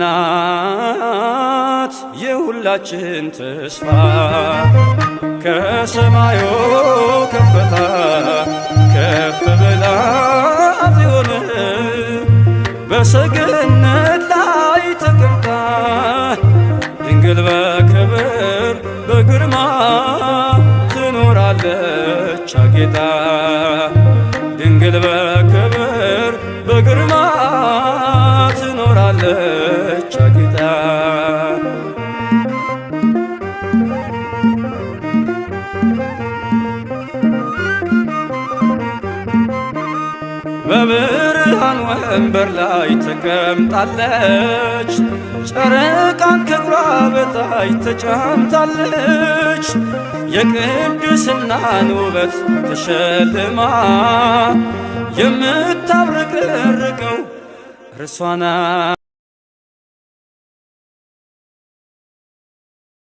ናት የሁላችን ተስፋ ከሰማዩ ከፍታ ከፍ ብላ ጽዮን በሰገነት ላይ ተቀምጣ ድንግል በክብር በግርማ ትኖራለች አጌጣ ድንግል በክብር በግርማ ትኖራለች አጌጣ በብርሃን ወንበር ላይ ተቀምጣለች ጨረቃን ከእግሯ በታች ተጫምታለች የቅድስናን ውበት ተሸልማ የምታብረቀርቀው እርሷ ናት።